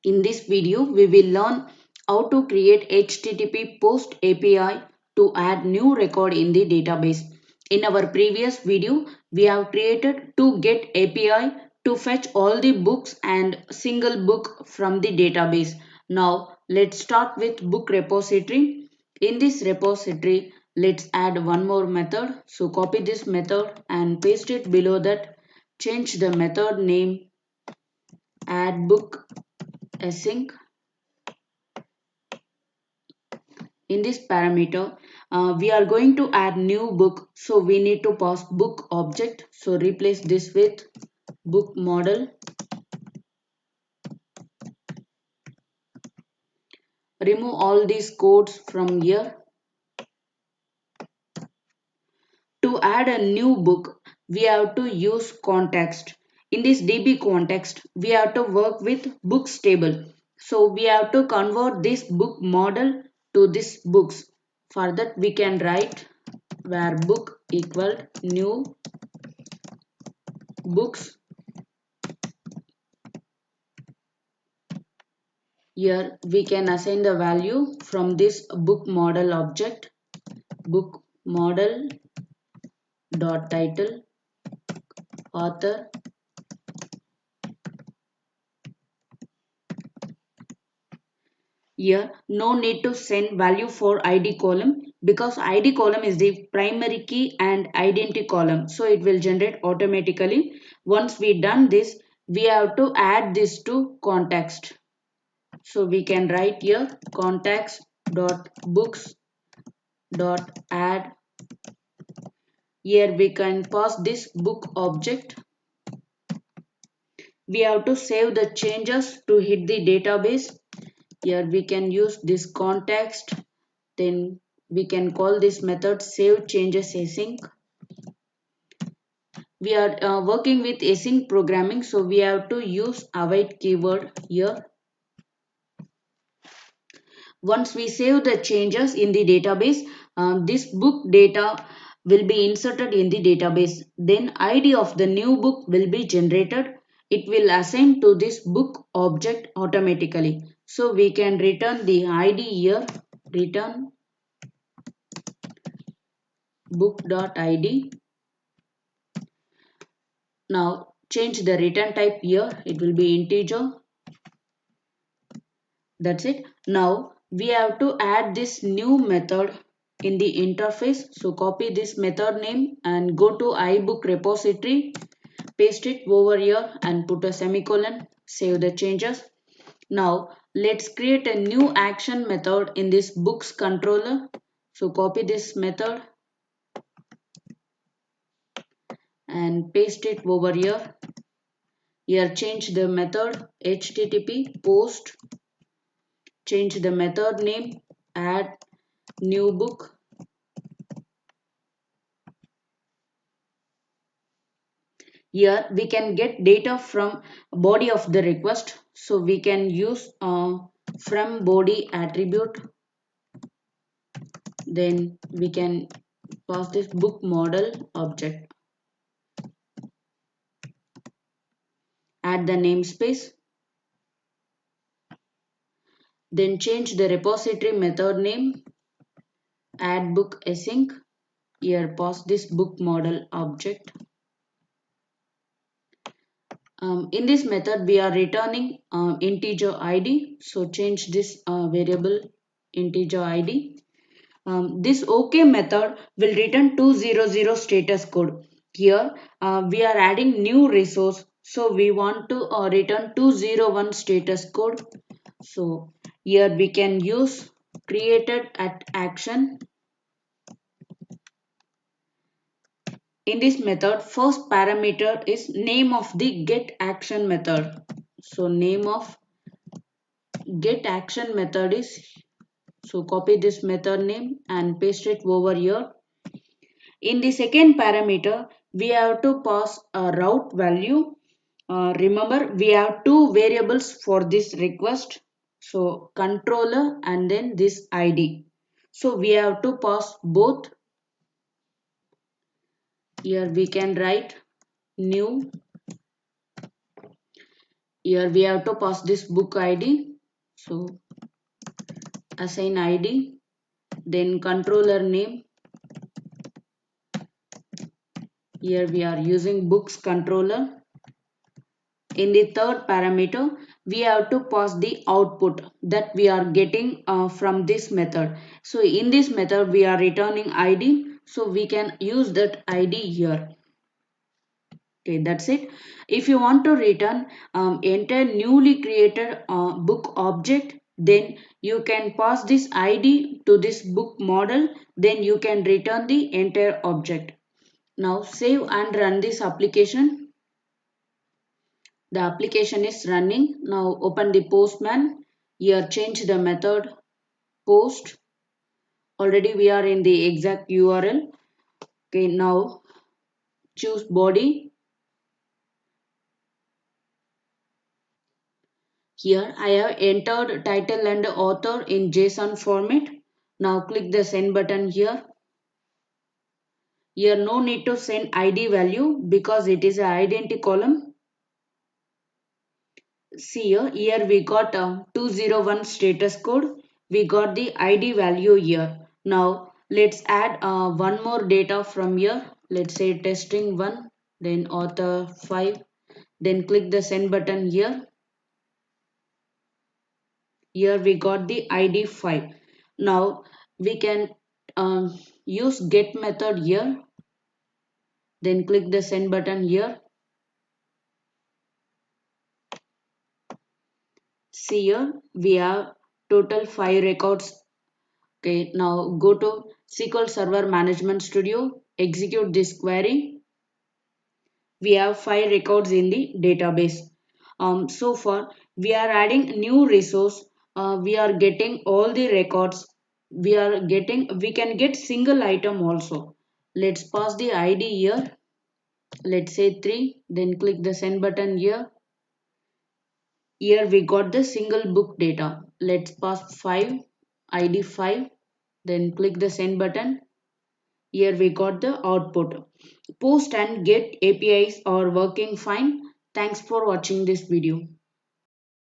In this video, we will learn how to create HTTP Post API to add new record in the database. In our previous video, we have created to get API to fetch all the books and single book from the database. Now, let's start with book repository. In this repository, let's add one more method. So copy this method and paste it below that. Change the method name, add book async. In this parameter, we are going to add new book, so we need to pass book object. So replace this with book model. Remove all these codes from here. To add a new book, we have to use context. In this DB context, we have to work with books table. So we have to convert this book model to this books. For that, we can write where book equal new books. Here we can assign the value from this book model object, book model dot title author. Here no need to send value for ID column because ID column is the primary key and identity column, so it will generate automatically. Once we done this, we have to add this to context. So we can write here context dot books dot add. Here we can pass this book object. We have to save the changes to hit the database. Here we can use this context. Then we can call this method save changes async. We are working with async programming, so we have to use await keyword here. Once we save the changes in the database, this book data will be inserted in the database. Then ID of the new book will be generated. It will assign to this book object automatically. So we can return the ID here, return book.id. Now change the return type here. It will be integer. That's it. Now we have to add this new method in the interface. So copy this method name and go to iBook repository, paste it over here and put a semicolon, save the changes. Now let's create a new action method in this books controller. So copy this method and paste it over here. Here change the method HTTP post, change the method name, add new book. Here we can get data from body of the request. So we can use from body attribute. Then we can pass this book model object. Add the namespace. Then change the repository method name. Add book async. Here pass this book model object. In this method we are returning integer id, so change this variable integer id. This OK method will return 200 status code. Here we are adding new resource, so we want to return 201 status code. So here we can use created at action. In this method, first parameter is name of the get action method. So name of get action method is, so copy this method name and paste it over here. In the second parameter, we have to pass a route value. Remember, we have two variables for this request. So controller and then this ID. So we have to pass both. Here we can write new Here we have to pass this book ID. So assign ID, then controller name. Here we are using books controller. In the third parameter, we have to pass the output that we are getting from this method. So in this method, we are returning ID. So we can use that ID here. Okay, that's it. If you want to return enter newly created book object, then you can pass this ID to this book model. Then you can return the entire object. Now save and run this application. The application is running. Now open the Postman. Here change the method post. Already we are in the exact URL. Okay, now choose body. Here I have entered title and author in JSON format. Now click the send button here. Here no need to send ID value because it is an identity column. See here we got a 201 status code. We got the ID value here. Now let's add one more data from here. Let's say testing 1, then author 5. Then click the send button here. Here we got the ID 5. Now we can use get method here. Then click the send button here. See here we have total 5 records. Okay, now go to SQL Server Management Studio, execute this query. We have 5 records in the database. So far, we are adding new resource. We are getting all the records. We can get single item also. Let's pass the ID here. Let's say 3. Then click the send button here. Here we got the single book data. Let's pass 5, ID 5. Then click the send button. Here we got the output. Post and get APIs are working fine. Thanks for watching this video.